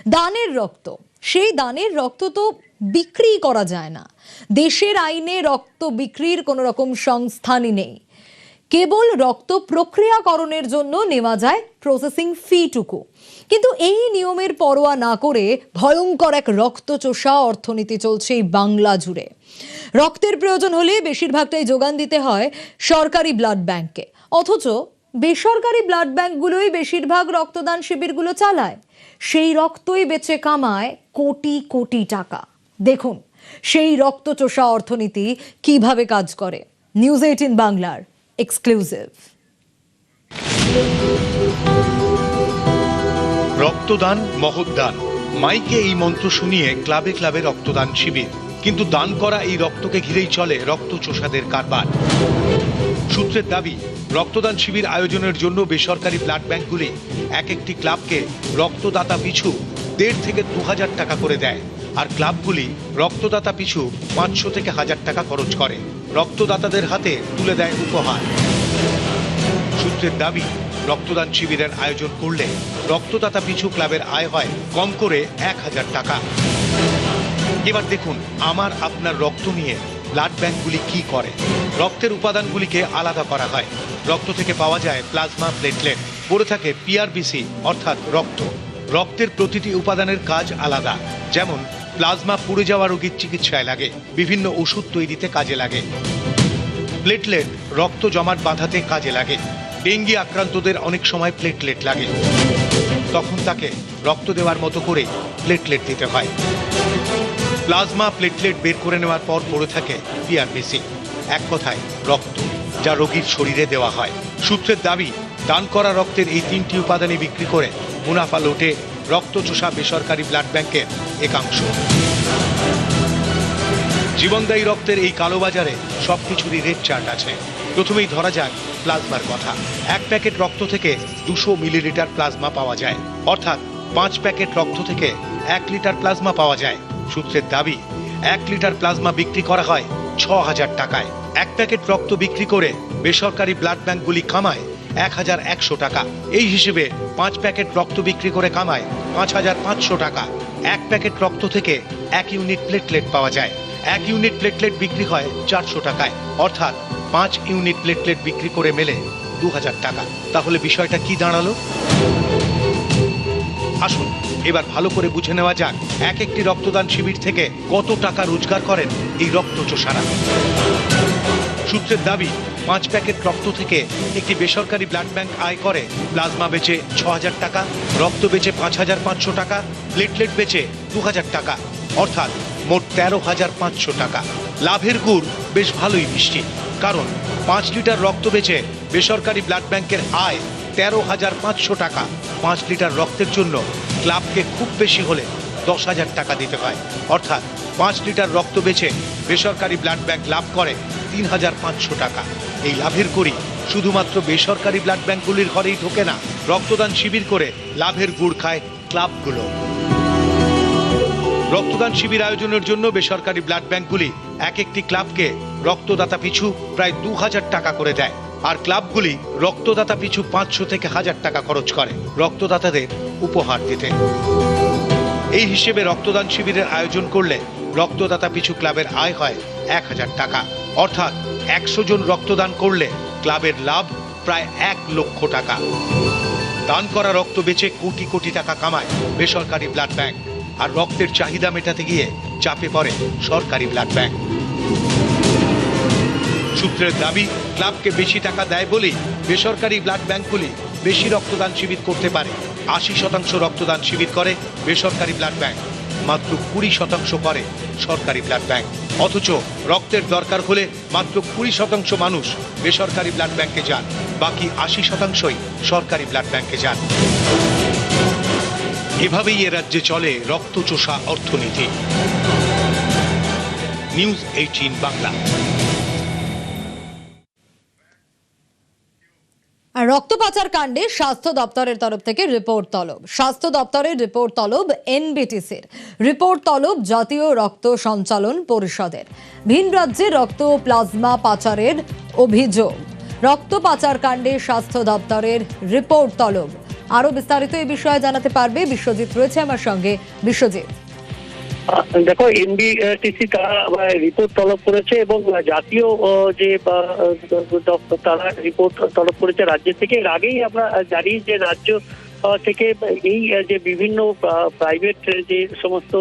দানের রক্ত, সেই দানের রক্ত তো বিক্রি করা যায় না। দেশের আইনে রক্ত বিক্রির কোনো রকম সংস্থানই নেই। কেবল রক্ত প্রক্রিয়াকরণের জন্য নেওয়া যায় প্রসেসিং ফিটুকু। কিন্তু এই নিয়মের পরোয়া না করে ভয়ঙ্কর এক রক্তচোষা অর্থনীতি চলছে এই বাংলা জুড়ে। রক্তের প্রয়োজন হলে বেশিরভাগটাই যোগান দিতে হয় সরকারি ব্লাড ব্যাংকে, অথচ বেসরকারি ব্লাড ব্যাংকগুলোই বেশিরভাগ রক্তদান শিবিরগুলো চালায়। সেই রক্তই বেচে কামায় কোটি কোটি টাকা। দেখুন সেই রক্তচোষা অর্থনীতি কিভাবে কাজ করে। নিউজ 18 বাংলার এক্সক্লুসিভ। রক্তদান মহৎদান, মাইকে এই মন্ত্র শুনিয়ে ক্লাবে ক্লাবে রক্তদান শিবির। কিন্তু দান করা এই রক্তকে ঘিরেই চলে রক্তচোষাদের কারবার। সূত্রের দাবি, রক্তদান শিবির আয়োজনের জন্য বেসরকারি ব্লাড ব্যাংকগুলি এক একটি ক্লাবকে রক্তদাতা পিছু 1.5 থেকে 2,000 টাকা করে দেয়, আর ক্লাবগুলি রক্তদাতা পিছু 500 থেকে 1000 টাকা খরচ করে। রক্তদাতাদের হাতে তুলে দেয় উপহার। সূত্রের দাবি, রক্তদান শিবিরের আয়োজন করলে রক্তদাতা পিছু ক্লাবের আয় হয় কম করে 1000 টাকা। এবার দেখুন আমার আপনার রক্ত নিয়ে ব্লাড ব্যাংকগুলি কি করে। রক্তের উপাদানগুলিকে আলাদা করা হয়। রক্ত থেকে পাওয়া যায় প্লাজমা, প্লেটলেট, পড়ে থাকে পিআরবিসি অর্থাৎ রক্ত। রক্তের প্রতিটি উপাদানের কাজ আলাদা। যেমন প্লাজমা পুড়ে যাওয়া রোগীর চিকিৎসায় লাগে, বিভিন্ন ওষুধ তৈরিতে কাজে লাগে। প্লেটলেট রক্ত জমাট বাঁধাতে কাজে লাগে। ডেঙ্গি আক্রান্তদের অনেক সময় প্লেটলেট লাগে, তখন তাকে রক্ত দেওয়ার মতো করে প্লেটলেট দিতে হয়। প্লাজমা, প্লেটলেট বের করে নেওয়ার পর পড়ে থাকে পিআরবিসি, এক কথায় রক্ত, যা রোগীর শরীরে দেওয়া হয়। সূত্রের দাবি, দান করা রক্তের এই 3টি উপাদানই বিক্রি করে মুনাফা লোটে রক্তচোষা বেসরকারি ব্লাড ব্যাংকের একাংশ। জীবনদায়ী রক্তের এই কালোবাজারে সবকিছুরই রেট চার্ট আছে। প্রথমেই ধরা যাক প্লাজমার কথা। 1 প্যাকেট রক্ত থেকে 200 মিলিলিটার প্লাজমা পাওয়া যায়, অর্থাৎ 5 প্যাকেট রক্ত থেকে 1 লিটার প্লাজমা পাওয়া যায়। সূত্রের দাবি, 1 লিটার প্লাজমা বিক্রি করা হয় 6000 টাকায়। 1 প্যাকেট রক্ত বিক্রি করে বেসরকারি ব্লাড ব্যাংকগুলি কামায় 1100 টাকা। এই হিসেবে 5 প্যাকেট রক্ত বিক্রি করে কামায় 5500 টাকা। 1 প্যাকেট রক্ত থেকে 1 ইউনিট প্লেটলেট পাওয়া যায়। 1 ইউনিট প্লেটলেট বিক্রি হয় 400 টাকায়, অর্থাৎ 5 ইউনিট প্লেটলেট বিক্রি করে মেলে 2000 টাকা। তাহলে বিষয়টা কি দাঁড়ালো? আসুন এবার ভালো করে বুঝে নেওয়া যাক এক একটি রক্তদান শিবির থেকে কত টাকা রোজগার করেন এই রক্তচোষারা। সূত্রের দাবি, 5 প্যাকেট রক্ত থেকে একটি বেসরকারি ব্লাড ব্যাংক আয় করে প্লাজমা বেচে 6000 টাকা, রক্ত বেচে 5500 টাকা, প্লেটলেট বেচে 2000 টাকা, অর্থাৎ মোট 13500 টাকা। লাভের গুড় বেশ ভালোই মিষ্টি, কারণ 5 লিটার রক্ত বেচে বেসরকারি ব্লাড ব্যাংকের আয় 13500 টাকা। 5 লিটার রক্তের জন্য ক্লাবকে খুব বেশি হলে 10,000 টাকা দিতে হয়, অর্থাৎ 5 লিটার রক্ত বেচে বেসরকারি ব্লাড ব্যাংক লাভ করে 3500 টাকা। এই লাভের করি শুধুমাত্র বেসরকারি ব্লাড ব্যাংকগুলির ঘরেই ঢোকে না, রক্তদান শিবির করে লাভের গুড় খায় ক্লাবগুলো। রক্তদান শিবির আয়োজনের জন্য বেসরকারি ব্লাড ব্যাংকগুলি এক একটি ক্লাবকে রক্তদাতা পিছু প্রায় 2000 টাকা করে দেয়, আর ক্লাবগুলি রক্তদাতা পিছু 500 থেকে 1000 টাকা খরচ করে রক্তদাতাদের উপহার দিতে। এই হিসেবে রক্তদান শিবিরের আয়োজন করলে রক্তদাতা পিছু ক্লাবের আয় হয় 1000 টাকা, অর্থাৎ 100 জন রক্তদান করলে ক্লাবের লাভ প্রায় 1 লক্ষ টাকা। দান করা রক্ত বেচে কোটি কোটি টাকা কামায় বেসরকারি ব্লাড ব্যাংক, আর রক্তের চাহিদা মেটাতে গিয়ে চাপে পড়ে সরকারি ব্লাড ব্যাংক। সূত্রের দাবি, ক্লাবকে বেশি টাকা দেয় বলেই বেসরকারি ব্লাড ব্যাংকগুলি বেশি রক্তদান শিবির করতে পারে। 80% রক্তদান শিবির করে বেসরকারি ব্লাড ব্যাংক, মাত্র 20% করে সরকারি ব্লাড ব্যাংক। অথচ রক্তের দরকার হলে মাত্র 20% মানুষ বেসরকারি ব্লাড ব্যাংকে যান, বাকি 80%ই সরকারি ব্লাড ব্যাংকে যান। এভাবেই এ রাজ্যে চলে রক্তচোষা অর্থনীতি। নিউজ 18 বাংলা। আর রক্ত পাচার কাণ্ডে স্বাস্থ্য দপ্তরের তরফ থেকে রিপোর্ট তলব। স্বাস্থ্য দপ্তরের রিপোর্ট তলব এনবিটিসির, রিপোর্ট তলব জাতীয় রক্ত সঞ্চালন পরিষদের। ভিন রাজ্যে রক্ত প্লাজমা পাচারের অভিযোগ। রক্ত পাচার কাণ্ডে স্বাস্থ্য দপ্তরের রিপোর্ট তলব আরো বিস্তারিত এই বিষয়ে জানাতে পারবে বিশ্বজিৎ, রয়েছে আমার সঙ্গে। বিশ্বজিৎ, দেখো, এনবিটিসি তারা রিপোর্ট তলব করেছে এবং জাতীয় যে তারা রিপোর্ট তলব করেছে রাজ্য থেকে। এর আগেই আমরা জানি যে রাজ্য থেকে এই যে বিভিন্ন প্রাইভেট যে সমস্ত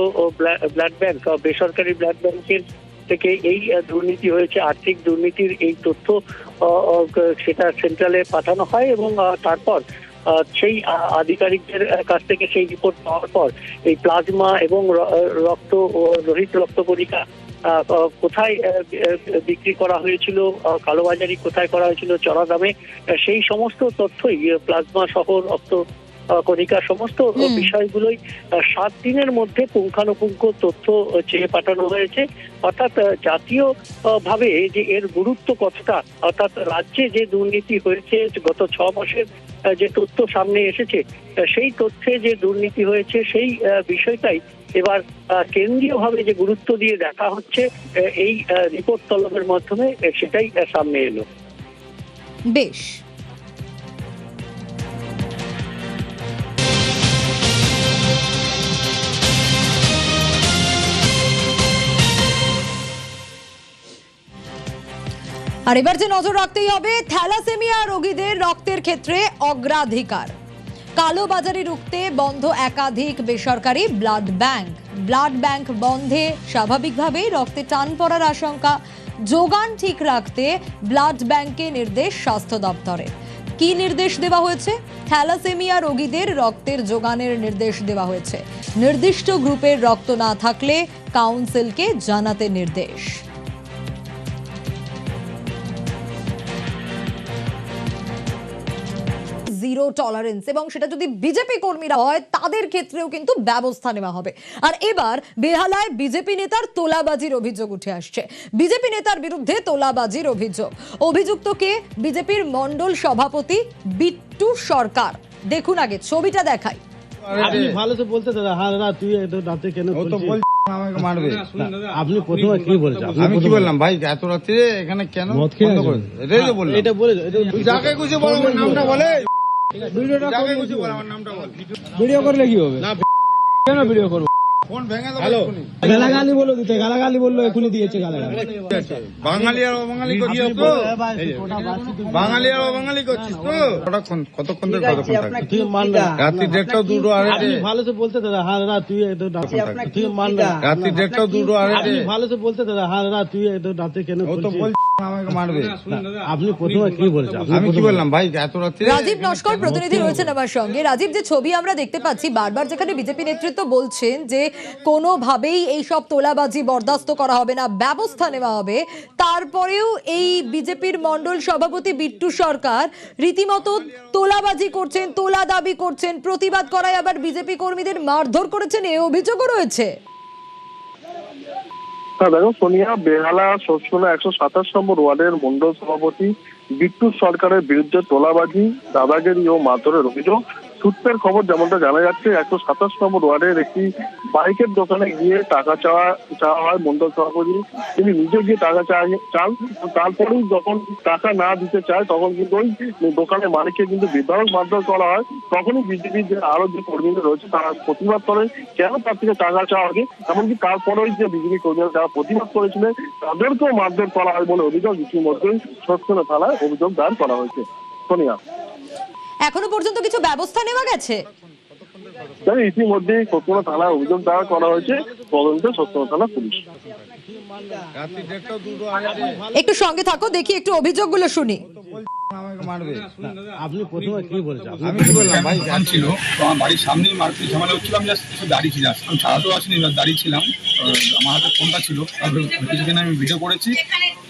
ব্লাড ব্যাংক, বেসরকারি ব্লাড ব্যাংকের থেকে এই দুর্নীতি হয়েছে, আর্থিক দুর্নীতির এই তথ্য সেটা সেন্ট্রালে পাঠানো হয় এবং তারপর সেই আধিকারিকদের কাছ থেকে সেই রিপোর্ট পাওয়ার পর এই প্লাজমা এবং লোহিত রক্ত কণিকা কোথায় বিক্রি করা হয়েছিল, কালোবাজারি কোথায় করা হয়েছিল চড়া দামে, সেই সমস্ত তথ্যই প্লাজমা সহ রক্ত কণিকা সমস্ত বিষয়গুলোই 7 দিনের মধ্যে পুঙ্খানুপুঙ্খ তথ্য চেয়ে পাঠানো হয়েছে। অর্থাৎ জাতীয় ভাবে যে এর গুরুত্ব কতটা, অর্থাৎ রাজ্যে যে দুর্নীতি হয়েছে গত 6 মাসের যে তথ্য সামনে এসেছে, সেই তথ্যে যে দুর্নীতি হয়েছে সেই বিষয়টাই এবার কেন্দ্রীয়ভাবে যে গুরুত্ব দিয়ে দেখা হচ্ছে এই রিপোর্ট তলবের মাধ্যমে, সেটাই সামনে এলো। বেশ। আর এবার যে নজর রাখতেই হবে, থ্যালাসেমিয়া রোগীদের রক্তের ক্ষেত্রে অগ্রাধিকার। কালোবাজারি রুখতে বন্ধ একাধিক বেসরকারি ব্লাড ব্যাংক বন্ধে স্বাভাবিকভাবেই রক্তে টান পড়ার আশঙ্কা। যোগান ঠিক রাখতে ব্লাড ব্যাংকে নির্দেশ স্বাস্থ্য দপ্তরের। কি নির্দেশ দেওয়া হয়েছে? থ্যালাসেমিয়া রোগীদের রক্তের যোগানের নির্দেশ দেওয়া হয়েছে। নির্দিষ্ট গ্রুপের রক্ত না থাকলে কাউন্সিলকে জানাতে নির্দেশ। জিরো টলারেন্স, এবং সেটা যদি বিজেপি কর্মীরা হয় তাদের ক্ষেত্রেও কিন্তু ব্যবস্থা নেওয়া হবে। আর এবার বেহালায় বিজেপি নেতার তোলাবাজির অভিযোগ উঠে আসছে। বিজেপি নেতার বিরুদ্ধে তোলাবাজির অভিযুক্তকে বিজেপির মণ্ডল সভাপতি বিট্টু সরকার। দেখুন আগে ছবিটা দেখাই। আপনি ভালো তো বলতে দাদা, হ্যাঁ দাদা তুই রাতে কেন আমাকে মারবে? আপনি প্রথমে কি বলেছেন? আমি কি বললাম ভাই, এত রাত্রে এখানে কেন মদ খেয়ে বন্ধ করে? এটাই তো বললাম। এটা বলে যাকে খুশি বলো, আমার নামটা বলে। ভিডিওটা যাকে খুশি বলো, আমার নামটা বল। ভিডিও করলে কি হবে? না কেন ভিডিও করব? ফোন ভেঙে দাও। হ্যালো, গালাগালি বলো দিতে, গালাগালি বললো এখনই দিয়েছে গালাগালি। বাঙালি আর অবাঙালি করছিস তো? বাঙালি আর অবাঙালি করছিস তো? কতক্ষণ ধরে কতক্ষণ থাকবে? তুই মান না। রাত্রি 1:30 2টো আপনি আড়াইটে। ভালো তো বলতে দাদা, হ্যাঁ দাদা তুই তুই মান না। রাত্রি 1:30 2টো আড়াইটে। আপনি ভালো তো বলতে দাদা, হ্যাঁ দাদা তুই রাতে কেন ও তো বল আমাকে মারবে। আপনি প্রথমে কি বলেছেন? আমি কি বললাম ভাই, এত রাত্রে? রাজীব নস্কর প্রতিনিধি রয়েছেন আমার সঙ্গে। রাজীব, যে ছবি আমরা দেখতে পাচ্ছি বারবার, যেখানে বিজেপি নেতৃত্ব বলছেন যে কোনোভাবেই এই সব তোলাবাজি বরদাস্ত করা হবে না, ব্যবস্থা নেওয়া হবে, তারপরেও এই বিজেপির মণ্ডল সভাপতি বিট্টু সরকার রীতিমতো তোলাবাজি করছেন, তোলা দাবি করছেন, প্রতিবাদ করায় আবার বিজেপি কর্মীদের মারধর করেছেন, এই অভিযোগও রয়েছে। হ্যাঁ দেখো সোনিয়া, বেহালা শোষণা 127 নম্বর ওয়ার্ডের মন্ডল সভাপতি বিট্টু সরকারের বিরুদ্ধে তোলাবাজি, দাদাগিরি ও মারধরের অভিযোগ। সূত্রের খবর যেমনটা জানা যাচ্ছে, 127 নম্বর ওয়ার্ডের একটি বাইকের দোকানে গিয়ে টাকা চাওয়া হয় মন্ডল সভাপতি। তিনি নিজে গিয়ে টাকা চান, তারপরেই যখন টাকা না দিতে চায় তখন কিন্তু ওই দোকানের মালিককে কিন্তু বিধায়ক মারধর করা হয়। তখনই বিজেপির যে আরো যে কর্মীরা রয়েছে তারা প্রতিবাদ করে, কেন তার থেকে টাকা চাওয়া আগে। এমনকি তারপরেই যে বিজেপি কর্মীরা যারা প্রতিবাদ করেছিলেন তাদেরকেও মারধর করা হয় বলে অভিযোগ ইতিমধ্যেই শোষণা থানায় অভিযোগ দায়ের করা হয়েছে। সোনিয়া, এখনো পর্যন্ত কিছু ব্যবস্থা নেওয়া গেছে? ইতিমধ্যেই শোষণা থানায় অভিযোগ দায়ের করা হয়েছে, তদন্তে শোষণা থানা পুলিশ। রাত্রি 1:30 2টো আড়াইটে। একটু সঙ্গে থাকো, দেখি একটু অভিযোগগুলো শুনি। আমাকে মারবে। আপনি প্রথমে কি বলেছেন? আমি কি বললাম ভাই, দোকান ছিল তো আমার বাড়ির সামনেই মারপিট ঝামেলা হচ্ছিল। আমি জাস্ট কিছু দাঁড়িয়ে ছিলাম, আমি ছাড়াতেও আসিনি, দাঁড়িয়ে ছিলাম। আমার হাতে ফোনটা ছিল, তারপরে কিছুদিন আমি ভিডিও করেছি।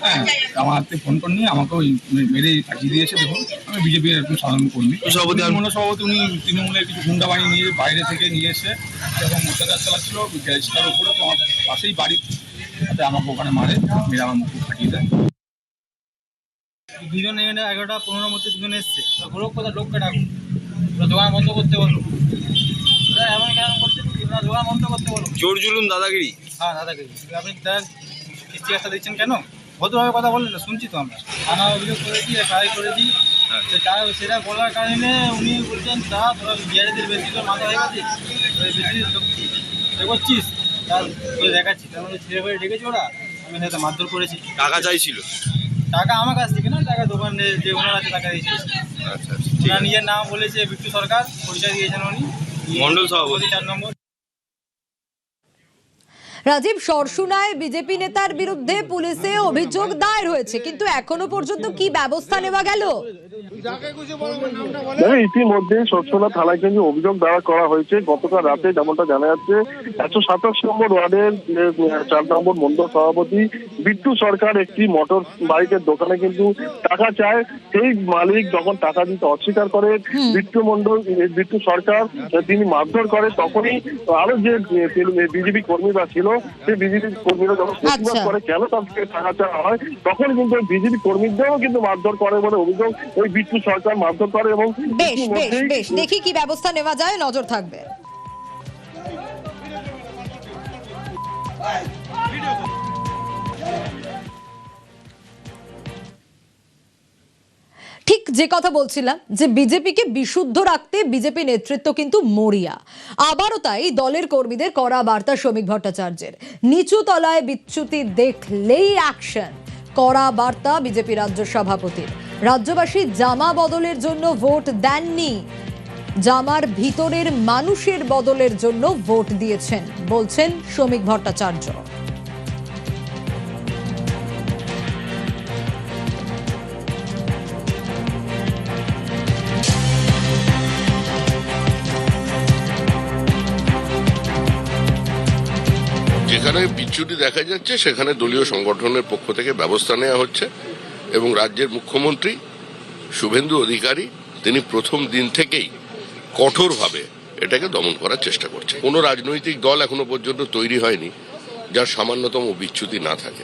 হ্যাঁ, আমার হাতে ফোন নিয়ে আমাকে ওই মেরে কাটিয়ে দিয়েছে। দেখুন, আমি বিজেপির একজন সাধারণ কর্মী, সভাপতি আর মনে সভাপতি। উনি তৃণমূলের কিছু গুন্ডা বানিয়ে নিয়ে বাইরে থেকে নিয়ে এসে যখন অত্যাচার চালাচ্ছিল গ্যারেজটার উপরে, তো আমার পাশেই বাড়ি, আমাকে ওখানে মারে, মেরে আমার মুখ কাটিয়ে দেয়। দুজনে 11:15 মধ্যে দুজনে এসছে, লোক কোথায় লোককে ডাকুন, দোকান বন্ধ করতে বলুন। এমন কেন করছে, দোকান বন্ধ করতে বলুন। জোর জুলুম দাদাগিরি। হ্যাঁ দাদাগিরি। আপনি কিস্তি একটা দিচ্ছেন কেন? ভদ্রভাবে কথা বললেন না, শুনছি তো আমরা। থানা অভিযোগ করেছি, এফআইআর করেছি, সেটা বলার কারণে উনি বলছেন তা তোরা বিহারিদের বেশি তো মাথা হয়ে গেছে, বেশি করছিস তার দেখাচ্ছি, তার মধ্যে ছেলে করে ডেকেছি ওরা, আমি হয়তো মারধর করেছি। টাকা চাইছিল? টাকা আমার কাছ থেকে না, টাকা দোকানে যে ওনার আছে টাকা দিয়েছে। আচ্ছা, ওনার নিজের নাম বলেছে বিট্টু সরকার, পরিচয় দিয়েছেন উনি মন্ডল সভাপতি 4 নম্বর। রাজীব, সরসুনায় বিজেপি নেতার বিরুদ্ধে পুলিশে অভিযোগ দায়ের হয়েছে, কিন্তু এখনো পর্যন্ত কি ব্যবস্থা নেওয়া গেল? ইতিমধ্যে সরসুনা থানায় কিন্তু অভিযোগ দায়ের করা হয়েছে। গতকাল রাতে যেমনটা জানা যাচ্ছে 127 নম্বর ওয়ার্ডের 4 নম্বর মন্ডল সভাপতি বিট্টু সরকার একটি মোটর বাইকের দোকানে কিন্তু টাকা চায়। সেই মালিক যখন টাকা দিতে অস্বীকার করে বিট্টু সরকার তিনি মারধর করে। তখনই আরো যে বিজেপি কর্মীরা ছিল সেই বিজেপি কর্মীরা যখন প্রতিবাদ করে কেন তার থেকে টাকা চাওয়া হয়, তখন কিন্তু বিজেপি কর্মীদেরও কিন্তু মারধর করে বলে অভিযোগ। ওই বিট্টু সরকার মারধর করে এবং বেশ দেখি কি ব্যবস্থা নেওয়া যায়, নজর থাকবে। ঠিক যে কথা বলছিলাম যে বিজেপিকে বিশুদ্ধ রাখতে বিজেপি নেতৃত্ব কিন্তু মরিয়া। আবারও তাই দলের কর্মীদের কড়া বার্তা শ্রমিক ভট্টাচার্যের। নিচু তলায় বিচ্যুতি দেখলেই অ্যাকশন, কড়া বার্তা বিজেপি রাজ্য সভাপতির। রাজ্যবাসী জামা বদলের জন্য ভোট দেননি, জামার ভিতরের মানুষের বদলের জন্য ভোট দিয়েছেন বলছেন শ্রমিক ভট্টাচার্য। যেখানে বিচ্যুতি দেখা যাচ্ছে সেখানে দলীয় সংগঠনের পক্ষ থেকে ব্যবস্থা নেওয়া হচ্ছে এবং রাজ্যের মুখ্যমন্ত্রী শুভেন্দু অধিকারী তিনি প্রথম দিন থেকেই কঠোরভাবে এটাকে দমন করার চেষ্টা করছে। কোনো রাজনৈতিক দল এখনো পর্যন্ত তৈরি হয়নি যার সামান্যতম বিচ্যুতি না থাকে।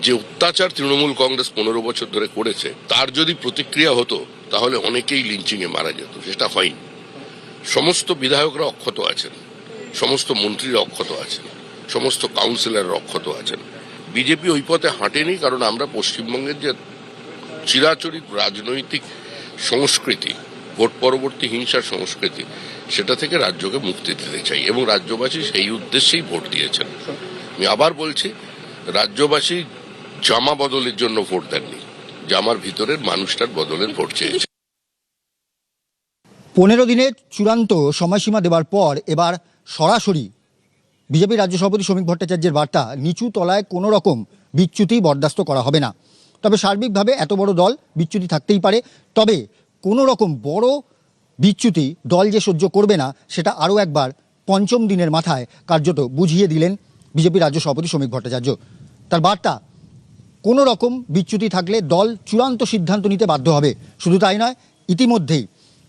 যে অত্যাচার তৃণমূল কংগ্রেস 15 বছর ধরে করেছে তার যদি প্রতিক্রিয়া হতো তাহলে অনেকেই লিঞ্চিংয়ে মারা যেত, সেটা হয়নি। সমস্ত বিধায়করা অক্ষত আছেন, সমস্ত মন্ত্রীরা অক্ষত আছেন, সমস্ত কাউন্সিলর অক্ষত আছেন। বিজেপি ওই পথে হাঁটেনি, কারণ আমরা পশ্চিমবঙ্গের যে চিরাচরিত রাজনৈতিক সংস্কৃতি, ভোট পরবর্তী হিংসার সংস্কৃতি, সেটা থেকে রাজ্যকে মুক্তি দিতে চাই এবং রাজ্যবাসী সেই উদ্দেশ্যেই ভোট দিয়েছেন। আমি আবার বলছি, রাজ্যবাসী জামা বদলের জন্য ভোট দেননি, জামার ভিতরের মানুষটার বদলের ভোট চেয়েছে। 15 দিনের চূড়ান্ত সময়সীমা দেওয়ার পর এবার সরাসরি বিজেপি রাজ্য সভাপতি শ্রমিক ভট্টাচার্যের বার্তা, নিচু তলায় কোনো রকম বিচ্যুতি বরদাস্ত করা হবে না। তবে সার্বিকভাবে এত বড় দল বিচ্যুতি থাকতেই পারে, তবে কোনো রকম বড় বিচ্যুতি দল যে সহ্য করবে না সেটা আরও একবার 5ম দিনের মাথায় কার্যত বুঝিয়ে দিলেন বিজেপি রাজ্য সভাপতি শ্রমিক ভট্টাচার্য। তার বার্তা, কোনো রকম বিচ্যুতি থাকলে দল চূড়ান্ত সিদ্ধান্ত নিতে বাধ্য হবে। শুধু তাই নয়, ইতিমধ্যেই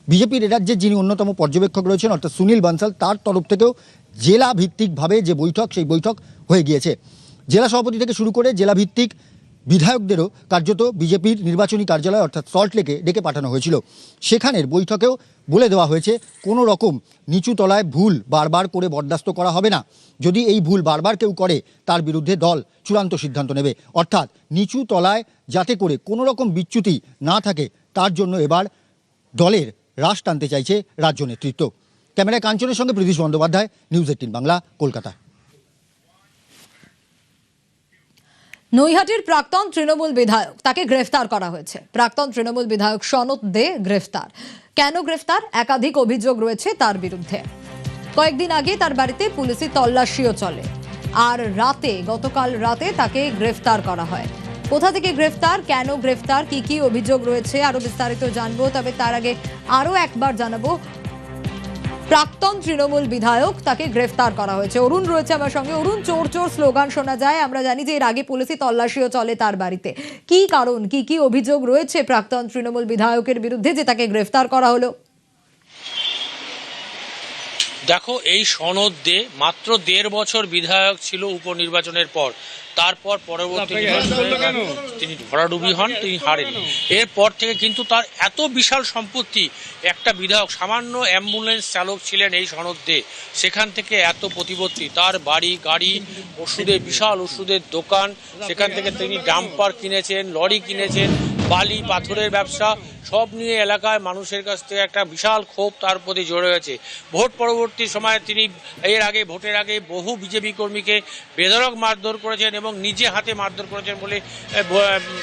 বিজেপির রাজ্যের যিনি অন্যতম পর্যবেক্ষক রয়েছেন অর্থাৎ সুনীল বানসাল, তার তরফ থেকেও জেলা ভিত্তিকভাবে যে বৈঠক, সেই বৈঠক হয়ে গিয়েছে। জেলা সভাপতি থেকে শুরু করে জেলা ভিত্তিক বিধায়কদেরও কার্যত বিজেপির নির্বাচনী কার্যালয় অর্থাৎ সল্টলেকে ডেকে পাঠানো হয়েছিল। সেখানের বৈঠকেও বলে দেওয়া হয়েছে কোনো রকম নিচু তলায় ভুল বারবার করে বরদাস্ত করা হবে না। যদি এই ভুল বারবার কেউ করে তার বিরুদ্ধে দল চূড়ান্ত সিদ্ধান্ত নেবে। অর্থাৎ নিচু তলায় যাতে করে কোনো রকম বিচ্যুতি না থাকে তার জন্য এবার দলের রাশ টানতে চাইছে রাজ্য নেতৃত্ব। ক্যামেরায় কাঞ্চনের সঙ্গে প্রীতিশ বন্দ্যোপাধ্যায়, নিউজ 18 বাংলা, কলকাতা। নৈহাটির প্রাক্তন তৃণমূল বিধায়ক, তাকে গ্রেফতার করা হয়েছে। প্রাক্তন তৃণমূল বিধায়ক সনৎ দে গ্রেফতার। কেন গ্রেফতার? একাধিক অভিযোগ রয়েছে তার বিরুদ্ধে। কয়েকদিন আগে তার বাড়িতে পুলিশি তল্লাশিও চলে, আর গতকাল রাতে তাকে গ্রেফতার করা হয়। কোথা থেকে গ্রেফতার, কেন গ্রেফতার, কি কি অভিযোগ রয়েছে আরো বিস্তারিত জানবো। তবে তার আগে আরো একবার জানাবো, প্রাক্তন তৃণমূল বিধায়ক, তাকে গ্রেফতার করা হয়েছে। অরুণ রয়েছে আমার সঙ্গে। অরুণ, চোর চোর স্লোগান শোনা যায়, আমরা জানি যে এর আগে পুলিশি তল্লাশিও চলে তার বাড়িতে। কি কারণ, কি কি অভিযোগ রয়েছে প্রাক্তন তৃণমূল বিধায়কের বিরুদ্ধে যে তাকে গ্রেফতার করা হলো? দেখো, এই সনৎ দে মাত্র 1.5 বছর বিধায়ক ছিল উপনির্বাচনের পর। তারপর পরবর্তী তিনি ভরাডুবি হন, তিনি হারেন। এরপর থেকে কিন্তু তার এত বিশাল সম্পত্তি, একটা বিধায়ক, সামান্য অ্যাম্বুলেন্স চালক ছিলেন এই সনৎ দে, সেখান থেকে এত প্রতিপত্তি, তার বাড়ি গাড়ি, ওষুধের বিশাল ওষুধের দোকান, সেখান থেকে তিনি ডাম্পার কিনেছেন, লরি কিনেছেন, বালি পাথরের ব্যবসা সব নিয়ে এলাকায় মানুষের কাছ থেকে একটা বিশাল ক্ষোভ তার প্রতি জড়ে গেছে। ভোট পরবর্তী সময়ে তিনি ভোটের আগে বহু বিজেপি কর্মীকে বেধড়ক মারধর করেছেন এবং নিজে হাতে মারধর করেছেন বলে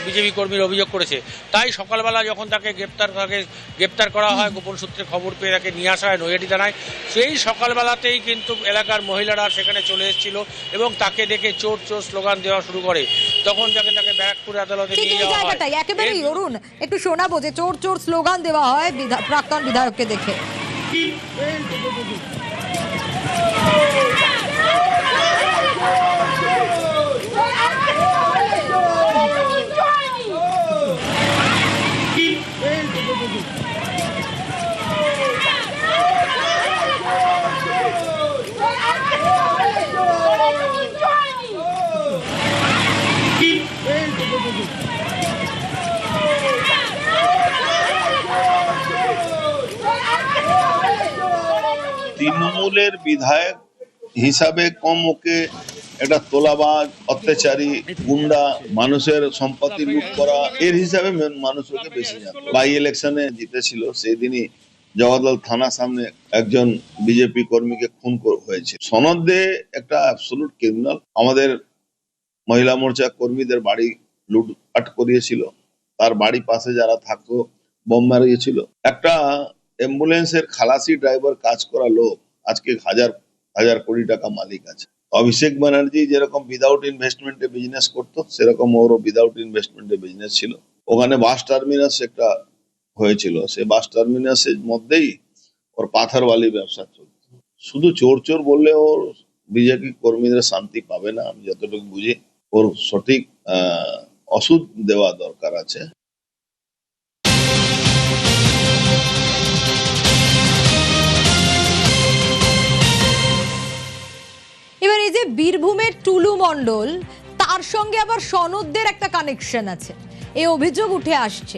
বিজেপি কর্মীর অভিযোগ করেছে। তাই সকালবেলা যখন তাকে গ্রেপ্তার করা হয়, গোপন সূত্রে খবর পেয়ে তাকে নিয়ে আসা হয় নৈহাটি থানায়। সেই সকালবেলাতেই কিন্তু এলাকার মহিলারা সেখানে চলে এসেছিল এবং তাকে দেখে চোর চোর স্লোগান দেওয়া শুরু করে। তখন তাকে ব্যারাকপুর আদালতে নিয়ে যাওয়া হয়। একেবারেই অরুণ একটু শোনাবো যে চোর চোর স্লোগান দেওয়া হয় প্রাক্তন বিধায়ককে দেখে। তৃণমূলের বিধায়ক হিসাবে কম ওকে একটা তোলাবাজ, অত্যাচারী, গুন্ডা, মানুষের সম্পত্তি লুট করা এর হিসাবে মানুষ ওকে বেশি জানতো। বাই ইলেকশনে জিতেছিল সেই দিনই জগদ্দল থানার সামনে একজন বিজেপি কর্মীকে খুন হয়েছে। সনদ দিয়ে একটা অ্যাবসলিউট ক্রিমিনাল আমাদের মহিলা মোর্চা কর্মীদের বাড়ি লুটপাট করিয়েছিল, তার বাড়ি পাশে যারা থাকতো বোম মারিয়েছিল। একটা অ্যাম্বুলেন্সের খালাসি ড্রাইভার কাজ করা লোক আজকে হাজার হাজার কোটি টাকা মালিক আছে। অভিষেক ব্যানার্জি যেরকম উইদাউট ইনভেস্টমেন্টে বিজনেস করতো, সেরকম ওরও উইদাউট ইনভেস্টমেন্টে বিজনেস ছিল। ওখানে বাস টার্মিনাস একটা হয়েছিল, সেই বাস টার্মিনাসের মধ্যেই ওর পাথরবালি ব্যবসা চলত। শুধু চোর চোর বললে ওর বিজেপি কর্মীদের শান্তি পাবে না, আমি যতটুকু বুঝি। ওর সঠিক ওষুধ দেওয়া দরকার আছে। এবার এই যে বীরভূমের টুলু মণ্ডল, তার সঙ্গে আবার সনদদের একটা কানেকশন আছে, এই অভিযোগ উঠে আসছে।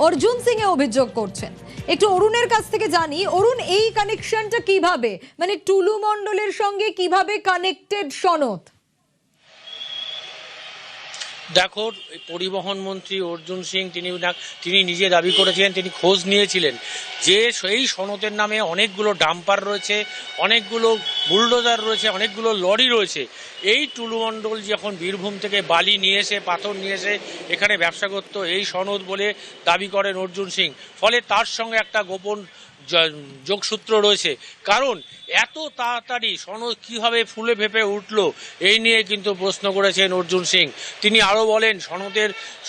অর্জুন সিং এ অভিযোগ করছেন। একটু অরুণের কাছ থেকে জানি, অরুণ এই কানেকশনটা কিভাবে, মানে টুলু মণ্ডলের সঙ্গে কিভাবে কানেক্টেড সনদ? দেখো, পরিবহন মন্ত্রী অর্জুন সিং তিনি নিজে দাবি করেছেন, তিনি খোঁজ নিয়েছিলেন যে সেই সনদের নামে অনেকগুলো ডাম্পার রয়েছে, অনেকগুলো বুলডোজার রয়েছে, অনেকগুলো লরি রয়েছে। এই টুলু মণ্ডল যখন বীরভূম থেকে বালি নিয়ে এসে পাথর নিয়ে এসে এখানে ব্যবসা করতো, এই সনদ বলে দাবি করেন অর্জুন সিং। ফলে তার সঙ্গে একটা গোপন যোগসূত্র রয়েছে। কারণ এত তাড়াতাড়ি সনদ কিভাবে ফুলে ফেঁপে উঠলো, এই নিয়ে কিন্তু প্রশ্ন করেছেন অর্জুন সিং। তিনি আরও বলেন,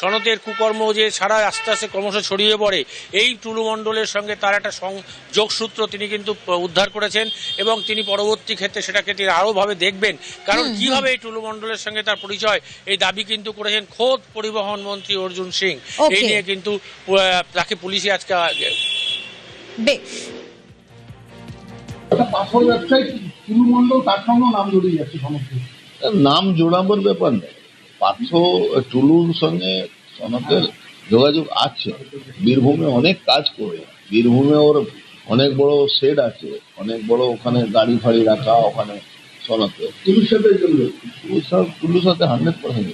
সনদের কুকর্ম যে ছাড়া আস্তে আস্তে ক্রমশ ছড়িয়ে পড়ে, এই টুলু মণ্ডলের সঙ্গে তার একটা যোগসূত্র তিনি কিন্তু উদ্ধার করেছেন এবং তিনি পরবর্তী ক্ষেত্রে সেটাকে তিনি আরোভাবে দেখবেন। কারণ কিভাবে এই টুলু মণ্ডলের সঙ্গে তার পরিচয়, এই দাবি কিন্তু করেছেন খোদ পরিবহন মন্ত্রী অর্জুন সিং। এই নিয়ে কিন্তু তাকে পুলিশে আজকে বেশ পাথর ব্যবসায়ী টুলু মণ্ডল, তার সঙ্গে নাম জড়িয়ে যাচ্ছে সমস্ত। নাম জোড়াবার ব্যাপার নেই, টুলুর সঙ্গে সনদের যোগাযোগ আছে। বীরভূমে অনেক কাজ করে, বীরভূমে ওর অনেক বড় শেড আছে, অনেক বড় ওখানে গাড়ি ফাড়ি রাখা, ওখানে সনদে টুলুর সাথে 100%